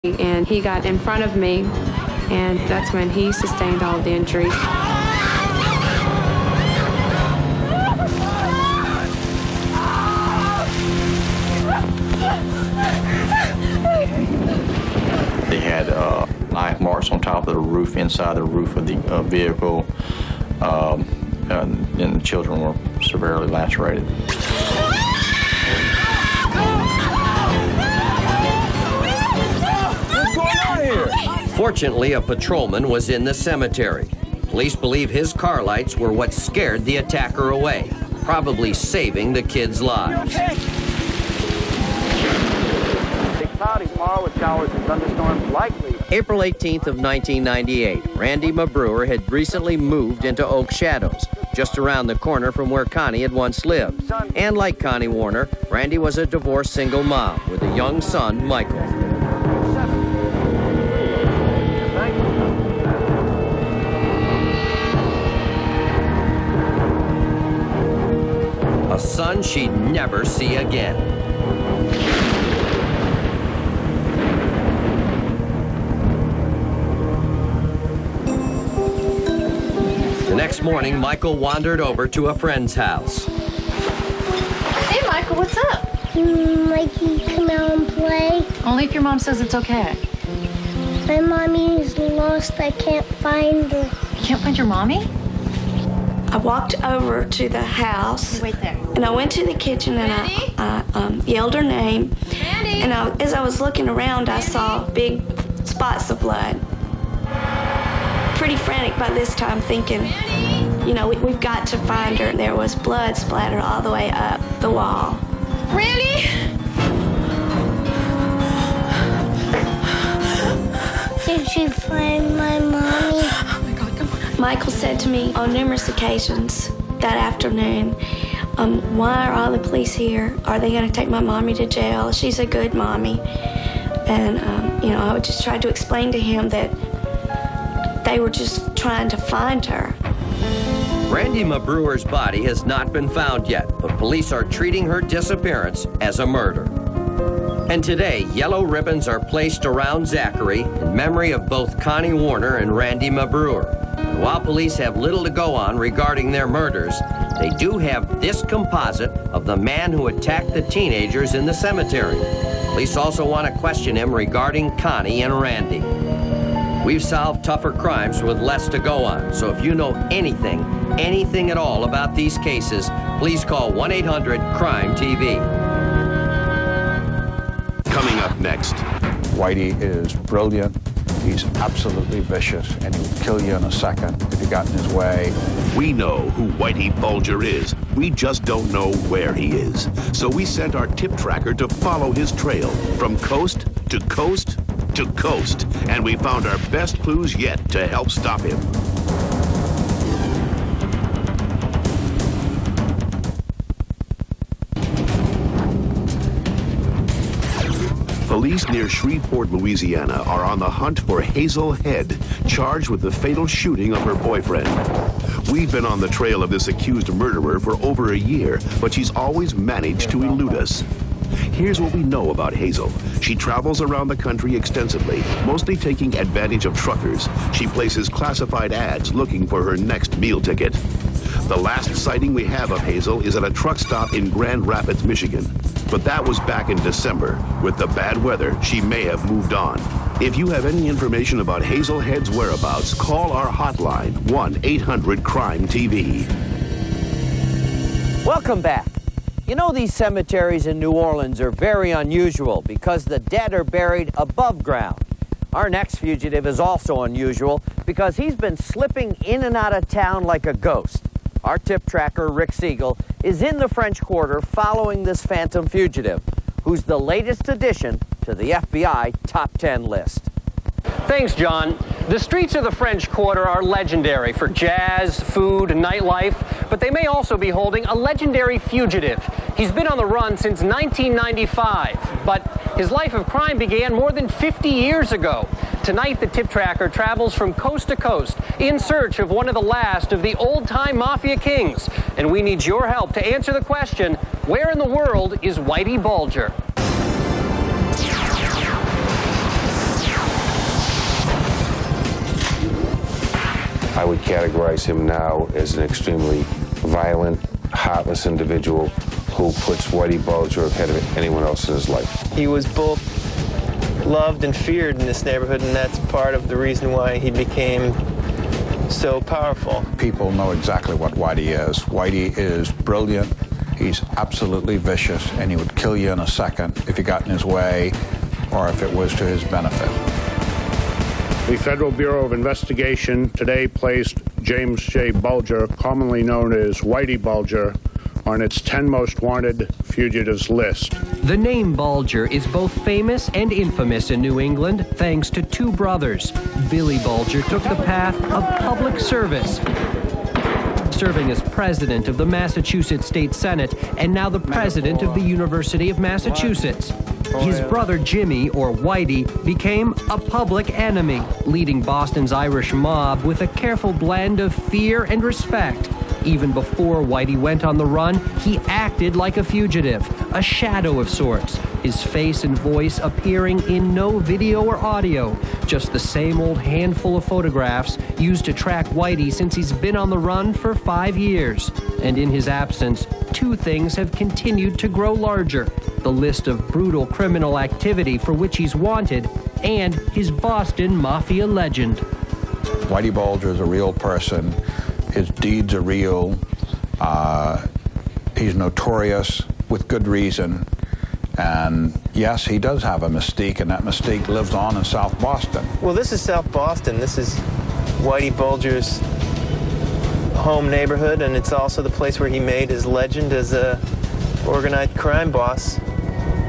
and he got in front of me, and that's when he sustained all the injuries. They had knife marks on top of the roof, inside the roof of the vehicle, and the children were severely lacerated. What's going on here? Fortunately, a patrolman was in the cemetery. Police believe his car lights were what scared the attacker away, probably saving the kids' lives. Cloudy tomorrow with showers and thunderstorms likely. April 18th of 1998, Randy Mabrewer had recently moved into Oak Shadows, just around the corner from where Connie had once lived. And like Connie Warner, Randy was a divorced single mom with a young son, Michael. A son she'd never see again. The next morning, Michael wandered over to a friend's house. Hey, Michael, what's up? Mikey, come out and play. Only if your mom says it's okay. My mommy's lost. I can't find her. You can't find your mommy? I walked over to the house. Wait there. And I went to the kitchen and I yelled her name. Randy! And as I was looking around, I saw big spots of blood. Pretty frantic by this time, thinking, you know, we've got to find her. There was blood splattered all the way up the wall. Randy! Did you find my mommy? Oh my God, come on. Michael said to me on numerous occasions that afternoon, why are all the police here? Are they going to take my mommy to jail? She's a good mommy. And, you know, I would just try to explain to him that they were just trying to find her. Randy Mabrewer's body has not been found yet, but police are treating her disappearance as a murder. And today, yellow ribbons are placed around Zachary in memory of both Connie Warner and Randy Mabrewer. And while police have little to go on regarding their murders, they do have this composite of the man who attacked the teenagers in the cemetery. Police also want to question him regarding Connie and Randy. We've solved tougher crimes with less to go on, so if you know anything at all about these cases, please call 1-800-CRIME-TV. Coming up next. Whitey is brilliant. He's absolutely vicious, and he would kill you in a second if you got in his way. We know who Whitey Bulger is. We just don't know where he is. So we sent our tip tracker to follow his trail from coast to coast to coast, and we found our best clues yet to help stop him. Police near Shreveport, Louisiana are on the hunt for Hazel Head, charged with the fatal shooting of her boyfriend. We've been on the trail of this accused murderer for over a year, but she's always managed to elude us. Here's what we know about Hazel. She travels around the country extensively, mostly taking advantage of truckers. She places classified ads looking for her next meal ticket. The last sighting we have of Hazel is at a truck stop in Grand Rapids, Michigan. But that was back in December. With the bad weather, she may have moved on. If you have any information about Hazel Head's whereabouts, call our hotline, 1-800-CRIME-TV. Welcome back. You know, these cemeteries in New Orleans are very unusual because the dead are buried above ground. Our next fugitive is also unusual because he's been slipping in and out of town like a ghost. Our tip tracker, Rick Siegel, is in the French Quarter following this phantom fugitive, who's the latest addition to the FBI Top 10 list. Thanks, John. The streets of the French Quarter are legendary for jazz, food, nightlife, but they may also be holding a legendary fugitive. He's been on the run since 1995, but his life of crime began more than 50 years ago. Tonight, the tip tracker travels from coast to coast in search of one of the last of the old-time mafia kings. And we need your help to answer the question, where in the world is Whitey Bulger? I would categorize him now as an extremely violent, heartless individual who puts Whitey Bulger ahead of anyone else in his life. He was both loved and feared in this neighborhood, and that's part of the reason why he became so powerful. People know exactly what Whitey is. Whitey is brilliant. He's absolutely vicious, and he would kill you in a second if you got in his way or if it was to his benefit. The Federal Bureau of Investigation today placed James J. Bulger, commonly known as Whitey Bulger, on its 10 most wanted fugitives list. The name Bulger is both famous and infamous in New England thanks to two brothers. Billy Bulger took the path of public service, serving as president of the Massachusetts State Senate and now the president of the University of Massachusetts. His brother Jimmy, or Whitey, became a public enemy, leading Boston's Irish mob with a careful blend of fear and respect. Even before Whitey went on the run, he acted like a fugitive, a shadow of sorts, his face and voice appearing in no video or audio, just the same old handful of photographs used to track Whitey since he's been on the run for 5 years. And in his absence, two things have continued to grow larger: the list of brutal criminal activity for which he's wanted, and his Boston Mafia legend. Whitey Bulger is a real person. His deeds are real. He's notorious with good reason. And yes, he does have a mystique, and that mystique lives on in South Boston. Well, this is South Boston. This is Whitey Bulger's home neighborhood, and it's also the place where he made his legend as a organized crime boss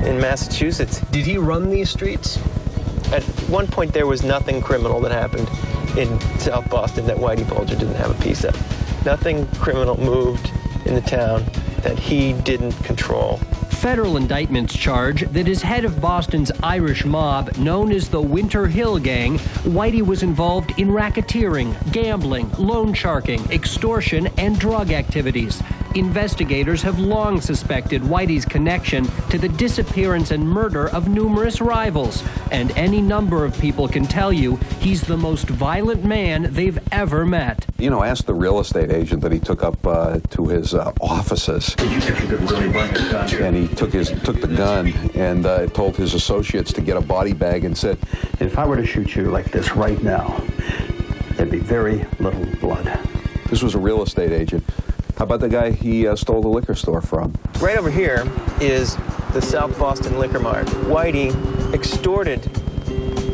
in Massachusetts. Did he run these streets? At one point, there was nothing criminal that happened in South Boston that Whitey Bulger didn't have a piece of. Nothing criminal moved in the town that he didn't control. Federal indictments charge that as head of Boston's Irish mob, known as the Winter Hill Gang, Whitey was involved in racketeering, gambling, loan sharking, extortion, and drug activities. Investigators have long suspected Whitey's connection to the disappearance and murder of numerous rivals, and any number of people can tell you he's the most violent man they've ever met. You know, ask the real estate agent that he took up to his offices. You think you could really bring a gun here? And he took the gun and told his associates to get a body bag and said, if I were to shoot you like this right now, there'd be very little blood. This was a real estate agent. How about the guy he stole the liquor store from? Right over here is the South Boston Liquor Mart. Whitey extorted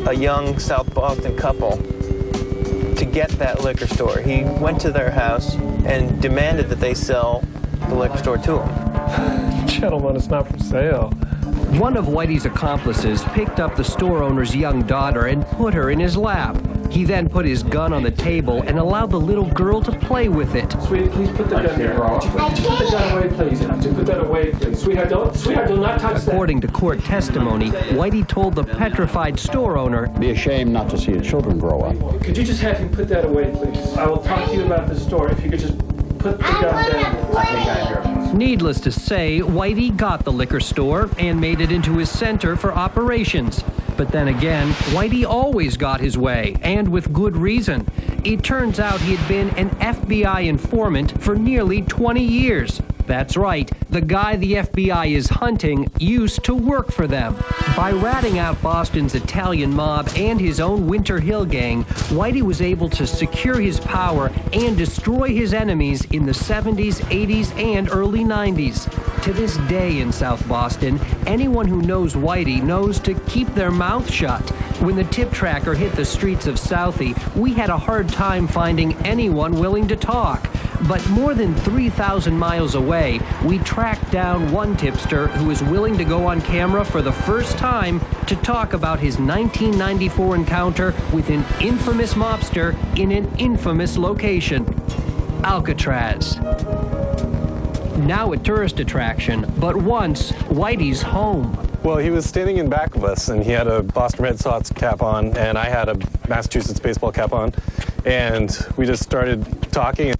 a young South Boston couple to get that liquor store. He went to their house and demanded that they sell the liquor store to him. Gentlemen, it's not for sale. One of Whitey's accomplices picked up the store owner's young daughter and put her in his lap. He then put his gun on the table and allowed the little girl to play with it. Sweetie, please put the gun there. Put the gun away, please. Put that away, please. Sweetheart, do not touch that. According to court testimony, Whitey told the petrified store owner, "Be a shame not to see your children grow up." Could you just have him put that away, please? I will talk to you about the store. If you could just put the gun down. I think I hear. Needless to say, Whitey got the liquor store and made it into his center for operations. But then again, Whitey always got his way, and with good reason. It turns out he had been an FBI informant for nearly 20 years. That's right, the guy the FBI is hunting used to work for them. By ratting out Boston's Italian mob and his own Winter Hill Gang, Whitey was able to secure his power and destroy his enemies in the 70s, 80s, and early 90s. To this day in South Boston, anyone who knows Whitey knows to keep their mouth shut. When the tip tracker hit the streets of Southie, we had a hard time finding anyone willing to talk. But more than 3,000 miles away, we tracked down one tipster who was willing to go on camera for the first time to talk about his 1994 encounter with an infamous mobster in an infamous location, Alcatraz. Now a tourist attraction, but once Whitey's home. Well, he was standing in back of us, and he had a Boston Red Sox cap on, and I had a Massachusetts baseball cap on, and we just started talking.